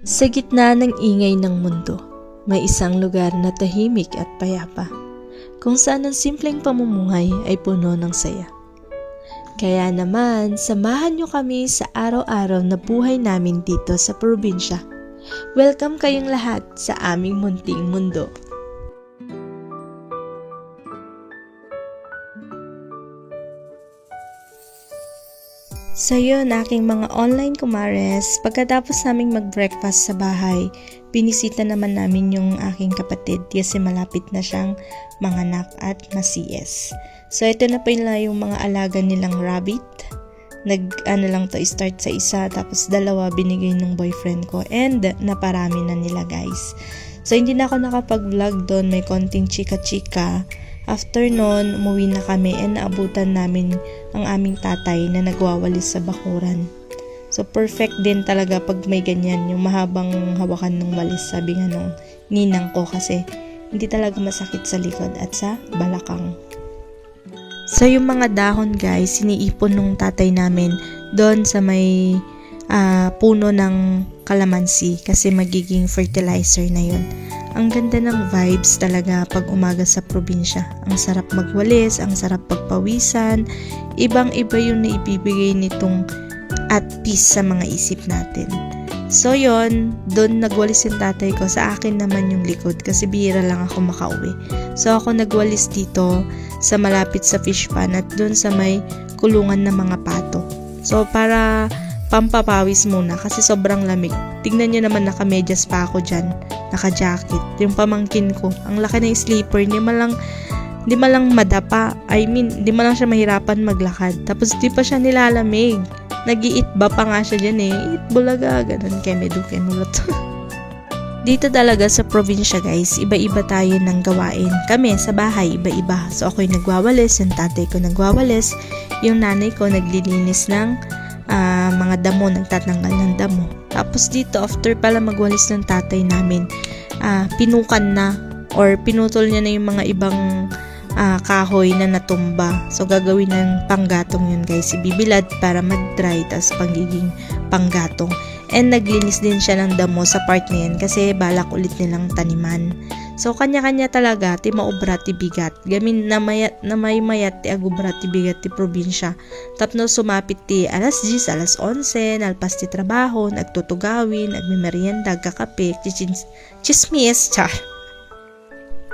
Sa gitna ng ingay ng mundo, may isang lugar na tahimik at payapa, kung saan ang simpleng pamumuhay ay puno ng saya. Kaya naman, samahan niyo kami sa araw-araw na buhay namin dito sa probinsya. Welcome kayong lahat sa aming munting mundo. So yun, aking mga online kumares, pagkatapos naming mag-breakfast sa bahay, binisita naman namin yung aking kapatid kasi malapit na siyang manganak at masiyes. So ito na pala yung mga alaga nilang rabbit. Start sa isa, tapos dalawa binigay ng boyfriend ko and naparami na nila guys. So hindi na ako nakapag-vlog doon, may konting chika-chika. After nun, umuwi na kami and naabutan namin ang aming tatay na nagwawalis sa bakuran. So perfect din talaga pag may ganyan, yung mahabang hawakan ng walis, sabi nga nung ninang ko, kasi hindi talaga masakit sa likod at sa balakang. So yung mga dahon guys, siniipon nung tatay namin doon sa may puno ng kalamansi kasi magiging fertilizer na yun. Ang ganda ng vibes talaga pag umaga sa probinsya. Ang sarap magwalis, ang sarap pagpawisan. Ibang-iba yung naibibigay nitong at peace sa mga isip natin. So yon, doon nagwalis yung tatay ko. Sa akin naman yung likod kasi bihira lang ako makauwi. So ako nagwalis dito sa malapit sa fish pan at doon sa may kulungan ng mga pato. So para pampapawis muna kasi sobrang lamig. Tignan nyo naman, nakamedyas pa ako dyan, naka-jacket. Yung pamangkin ko, ang laki ng sleeper, di man lang madapa. Di man lang siya mahirapan maglakad. Tapos di pa siya nilalamig. Nag-iitba pa nga siya dyan Eat bulaga, ganun, kemulot. Dito talaga sa probinsya guys, iba-iba tayo ng gawain. Kami sa bahay, iba-iba. So ako'y nagwawalis, yung tatay ko nagwawalis, yung nanay ko naglilinis ng mga damo, nagtatanggal ng damo. Tapos dito, after pala magwalis ng tatay namin, pinukan na or pinutol niya na yung mga ibang kahoy na natumba. So gagawin ng panggatong yun guys, ibibilad para mag-dry, tas pagiging panggatong. And naglinis din siya ng damo sa part na yan kasi balak ulit nilang taniman. So kanya-kanya talaga, ti maubra ti bigat. Gamin na may mayat ti agubra ti bigat ti probinsya. Tapno sumapit ti alas 10, alas 11, nalpas ti trabaho, nagtutugawin, nagmimerienda, kakape, chismis, char.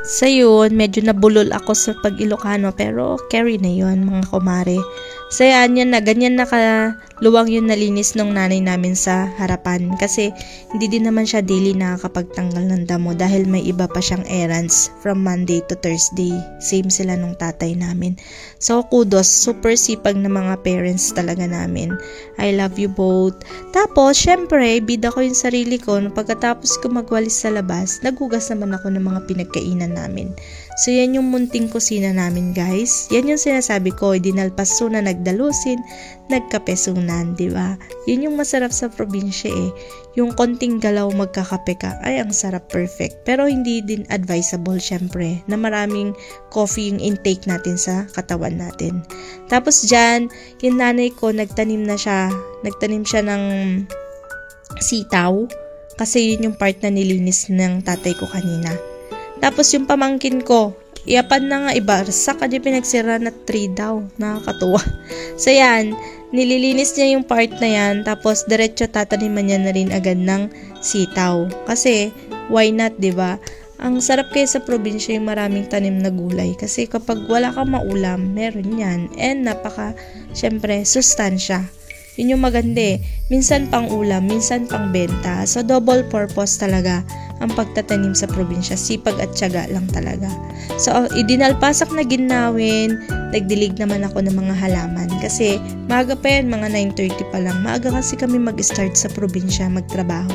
Sa yun, medyo nabulol ako sa pag-Ilocano pero carry na yun mga kumare. So yan na, ganyan nakaluwang yung nalinis ng nanay namin sa harapan kasi hindi din naman siya daily nakakapagtanggal ng damo dahil may iba pa siyang errands from Monday to Thursday. Same sila nung tatay namin. So kudos, super sipag na mga parents talaga namin. I love you both. Tapos, syempre, bida ko yung sarili ko. Pagkatapos ko magwalis sa labas, naghugas naman ako ng mga pinagkainan namin. So, yan yung munting kusina namin, guys. Yan yung sinasabi ko, dinalpaso na nagdalusin, nagkapesunan, di ba? Yun yung masarap sa probinsya Yung konting galaw magkakape ka, ay ang sarap, perfect. Pero hindi din advisable, syempre, na maraming coffee yung intake natin sa katawan natin. Tapos dyan, yung nanay ko, nagtanim siya ng sitaw, kasi yun yung part na nilinis ng tatay ko kanina. Tapos yung pamangkin ko, iapan na nga ibarsak, adi pinagsira na 3 daw. Nakakatuwa. So yan, nililinis niya yung part na yan, tapos diretso tataniman niya na rin agad ng sitaw. Kasi, why not, diba? Ang sarap kayo sa probinsya yung maraming tanim na gulay. Kasi kapag wala kang maulam, meron yan. And syempre, sustansya. Yun yung maganda Minsan pang ulam, minsan pang benta. So, double purpose talaga ang pagtatanim sa probinsya. Sipag at tiyaga lang talaga. So, idinalpasak na ginawin, nagdilig naman ako ng mga halaman. Kasi, maaga pa yan, mga 9:30 pa lang. Maaga kasi kami mag-start sa probinsya, magtrabaho.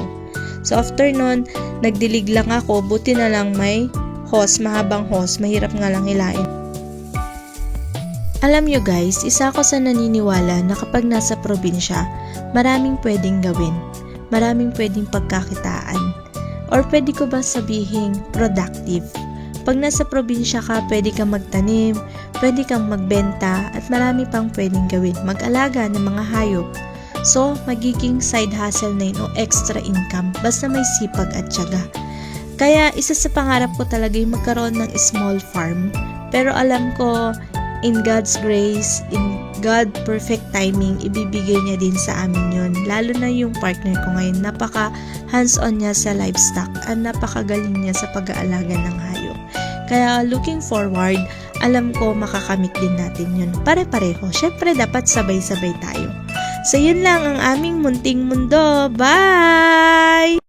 So, after nun, nagdilig lang ako. Buti na lang may hose, mahabang hose. Mahirap nga lang hilain. Alam nyo guys, isa ako sa naniniwala na kapag nasa probinsya, maraming pwedeng gawin, maraming pwedeng pagkakitaan, or pwede ko ba sabihin productive. Pag nasa probinsya ka, pwede kang magtanim, pwede kang magbenta, at marami pang pwedeng gawin. Mag-alaga ng mga hayop. So, magiging side hustle na yun o extra income basta may sipag at tiyaga. Kaya isa sa pangarap ko talaga yung magkaroon ng small farm. Pero alam ko, in God's grace, in God perfect timing, ibibigay niya din sa amin yun. Lalo na yung partner ko ngayon, napaka hands-on niya sa livestock at napakagaling niya sa pag-aalaga ng hayop. Kaya looking forward, alam ko makakamit din natin yun. Pare-pareho. Syempre dapat sabay-sabay tayo. So yun lang ang aming munting mundo. Bye!